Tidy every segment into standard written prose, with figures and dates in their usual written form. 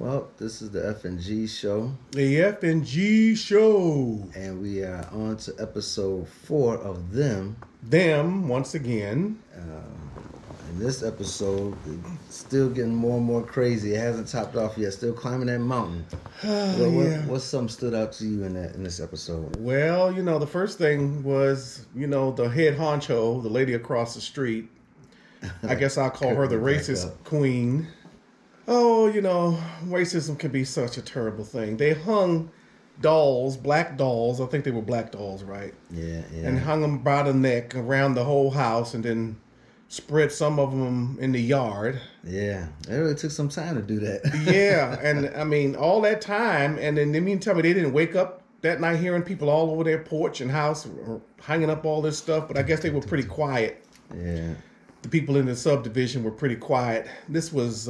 Well, this is the F&G show, The F&G show. and we are on to episode 4 of them. Them, once again. In this episode, it's still getting more and more crazy. It hasn't topped off yet. Still climbing that mountain. What's something stood out to you in this episode? Well, the first thing was, the head honcho, the lady across the street. I guess I'll call her the racist queen. Oh, racism can be such a terrible thing. They hung dolls, black dolls. I think they were black dolls, right? Yeah. And hung them by the neck around the whole house and then spread some of them in the yard. Yeah, it really took some time to do that. Yeah, and I mean, all that time, and then they mean tell me they didn't wake up that night hearing people all over their porch and house hanging up all this stuff, but I guess they were pretty quiet. Yeah. The people in the subdivision were pretty quiet. This was,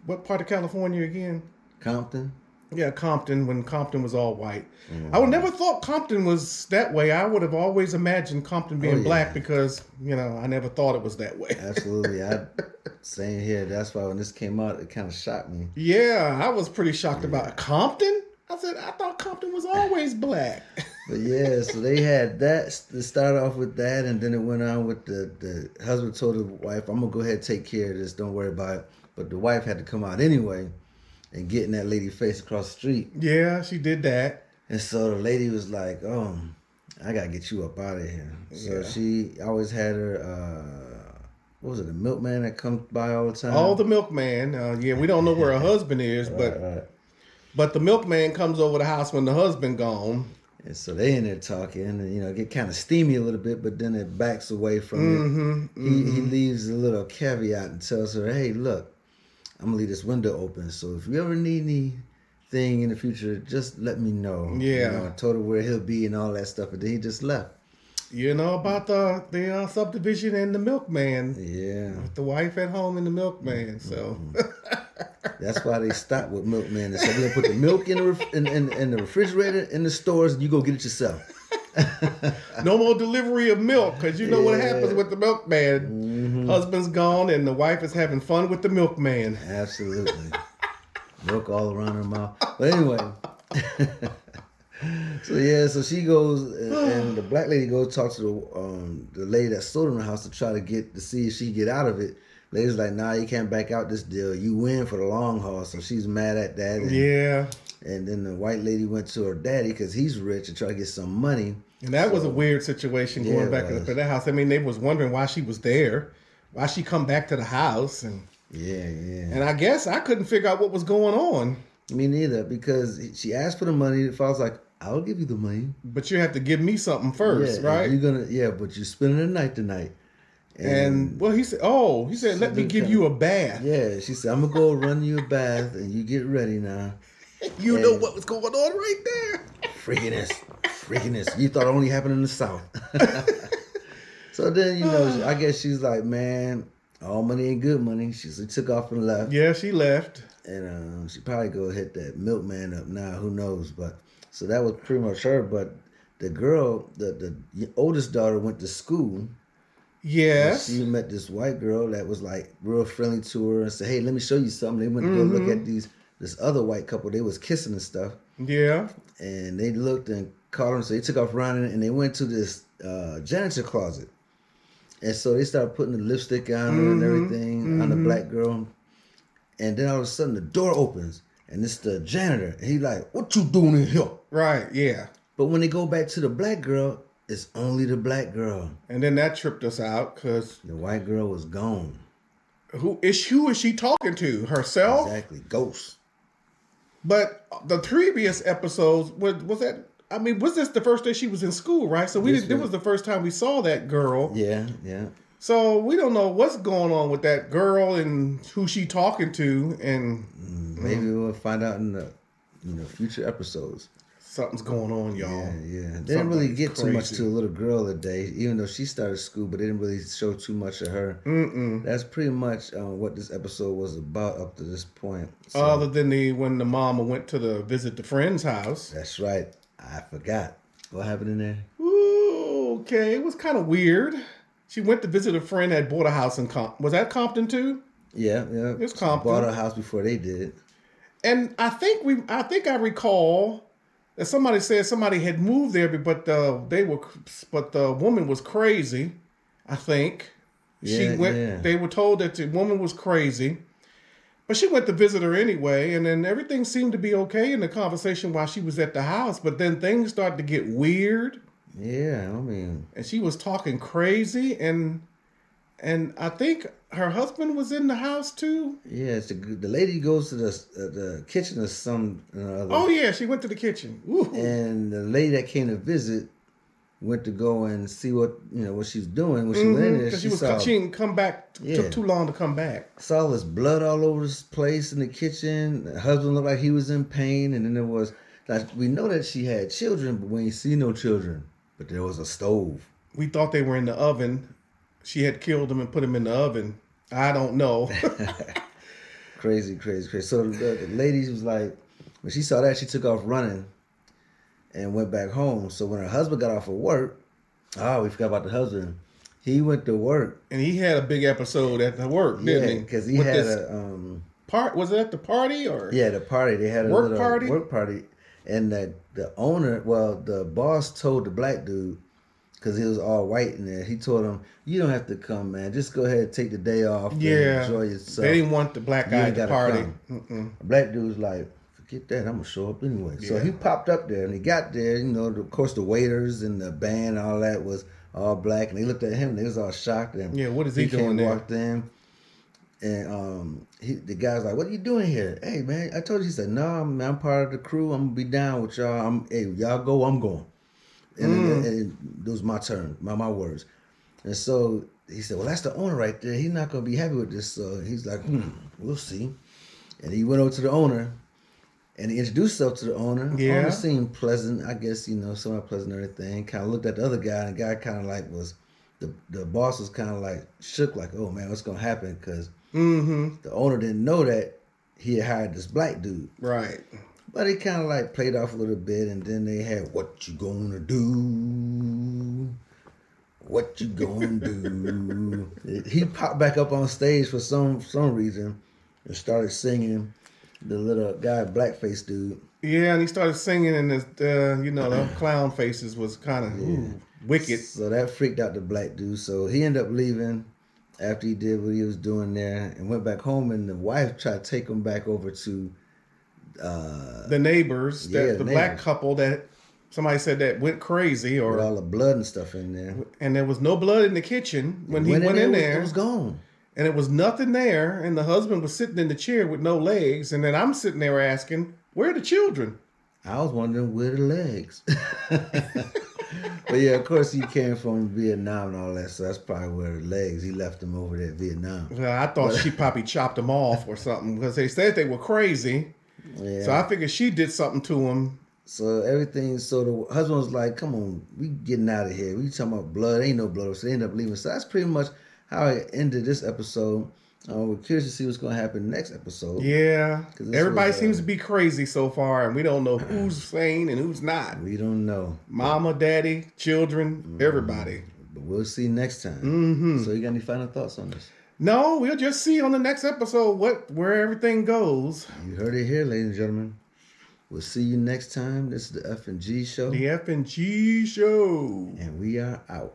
what part of California again? Compton? Yeah, Compton, when Compton was all white. Mm. I would never thought Compton was that way. I would have always imagined Compton being black because, I never thought it was that way. Absolutely. Same here. That's why when this came out, it kind of shocked me. Yeah, I was pretty shocked about Compton. I said, I thought Compton was always black. But yeah, so they had that. They started off with that, and then it went on with the husband told the wife, I'm going to go ahead and take care of this. Don't worry about it. But the wife had to come out anyway and get in that lady's face across the street. Yeah, she did that. And so the lady was like, I got to get you up out of here. So she always had her, what was it, the milkman that comes by all the time? Oh, the milkman. We don't know where her husband is, but the milkman comes over the house when the husband gone. And so they in there talking, and get kind of steamy a little bit, but then it backs away from it. He leaves a little caveat and tells her, hey, look, I'm going to leave this window open. So if you ever need anything in the future, just let me know. Yeah. I told her where he'll be and all that stuff, and then he just left. You know about the subdivision and the milkman. Yeah. With the wife at home and the milkman, so. That's why they stopped with milkman. So we're going to put the milk in the refrigerator in the stores, and you go get it yourself. No more delivery of milk, because you know what happens with the milkman. Mm-hmm. Husband's gone, and the wife is having fun with the milkman. Absolutely. Milk all around her mouth. But anyway. So she goes, and the black lady goes talk to the lady that sold in the house to see if she can get out of it. Lady's like, nah, you can't back out this deal. You win for the long haul. So she's mad at that. And then the white lady went to her daddy because he's rich and tried to get some money. And that was a weird situation going back into that house. I mean, they was wondering why she was there, why she come back to the house. And And I guess I couldn't figure out what was going on. Me neither, because she asked for the money. The father's like, I'll give you the money. But you have to give me something first, right? But you're spending the night tonight. And he said, let me give you a bath. Yeah, she said, I'm going to go run you a bath and you get ready now. You know what was going on right there. Freakiness. You thought it only happened in the South. So then, I guess she's like, man, all money ain't good money. She took off and left. Yeah, she left. And she probably go hit that milkman up now. Who knows? But so that was pretty much her. But the girl, the oldest daughter went to school. Yes. She met this white girl that was like real friendly to her and said, hey, let me show you something. They went to go look at this other white couple. They was kissing and stuff. Yeah. And they looked and caught them. So they took off running and they went to this janitor closet. And so they started putting the lipstick on her and everything on the black girl. And then all of a sudden the door opens and it's the janitor. And he's like, what you doing in here? Right, yeah. But when they go back to the black girl, it's only the black girl. And then that tripped us out because the white girl was gone. Who is she talking to? Herself? Exactly. Ghost. But the previous episodes, was this the first day she was in school, right? So it was the first time we saw that girl. Yeah. So we don't know what's going on with that girl and who she talking to, and maybe we'll find out in the future episodes. Something's going on, y'all. Yeah. They didn't really get too much to a little girl today, even though she started school, but they didn't really show too much of her. That's pretty much what this episode was about up to this point. So, other than when the mama went to visit the friend's house. That's right. I forgot. What happened in there? Ooh, okay. It was kind of weird. She went to visit a friend that bought a house in Compton. Was that Compton too? Yeah. It's Compton. Bought a house before they did. And I think I recall that somebody said somebody had moved there, but the woman was crazy. I think she Yeah, went. yeah. They were told that the woman was crazy, but she went to visit her anyway, and then everything seemed to be okay in the conversation while she was at the house. But then things started to get weird, Yeah, I mean, and she was talking crazy, and I think her husband was in the house too. yeah. The lady goes to the kitchen or some other, Oh yeah, she went to the kitchen. Ooh. and the lady that came to visit went to go and see what she was doing. When she went in there, Because saw she didn't come back. Yeah. Took too long to come back. saw this blood all over this place in the kitchen. The husband looked like he was in pain, and then there was like we know that she had children, but we ain't see no children. But there was a stove. We thought they were in the oven. She had killed them and put them in the oven. I don't know. Crazy, crazy, crazy. So the lady was like, when she saw that, she took off running and went back home. So when her husband got off of work, we forgot about the husband. He went to work. And he had a big episode at the work, didn't he? Because he With had this a was it at the party or? yeah, the party. They had a Work little party? work party, and the owner, the boss told the black dude, because he was all white in there. He told him, "You don't have to come, man. Just go ahead and take the day off. And Yeah. enjoy yourself." They didn't want the black You guy ain't at the gotta party. come. The black dude was like, "Forget that. I'm gonna show up anyway." So Yeah. he popped up there, and he got there. Of course, the waiters and the band, all that was all black, and they looked at him. And they was all shocked. And Yeah, what is he doing there? Walked in, and the guy's like, "What are you doing here?" "Hey, man, I told you." He said, "No, I'm part of the crew. I'm gonna be down with y'all. Hey, y'all go. I'm going." And it was my turn, my words. And so he said, "Well, that's the owner right there. He's not gonna be happy with this." So he's like, "We'll see." And he went over to the owner, and he introduced himself to the owner. Yeah. Owner seemed pleasant, I guess, somewhat pleasant and everything. Kind of looked at the other guy, and the guy kind of like the boss was kind of like shook, like, "Oh man, what's gonna happen?" Because the owner didn't know that he had hired this black dude. Right. But he kind of like played off a little bit, and then they had, "What you gonna do? What you gonna do?" He popped back up on stage for some reason and started singing. The little guy, blackface dude. Yeah, and he started singing, and the clown faces was kind of wicked. So that freaked out the black dude. So he ended up leaving after he did what he was doing there and went back home. And the wife tried to take him back over to The neighbors, the black neighbors. couple that somebody said that went crazy, with all the blood and stuff in there. and there was no blood in the kitchen when he Went went in it there. was gone. And it was nothing there, and the husband was sitting in the chair with no legs, and then I'm sitting there asking, where are the children? I was wondering where the legs. But yeah, of course he came from Vietnam and all that, so that's probably where the legs. He left them over there in Vietnam. Well, I thought she probably chopped them off or something, because they said they were crazy. Yeah. So I figured she did something to him. So everything, so the husband was like, "Come on, we getting out of here. We talking about blood, ain't no blood." So they ended up leaving. So that's pretty much how it ended this episode. We're curious to see what's going to happen next episode. Yeah. Everybody was, seems to be crazy so far, and we don't know who's sane and who's not. We don't know. Mama, daddy, children, everybody. But we'll see next time. So you got any final thoughts on this? No, we'll just see on the next episode where everything goes. You heard it here, ladies and gentlemen. We'll see you next time. This is the F and G Show. The F and G Show. And we are out.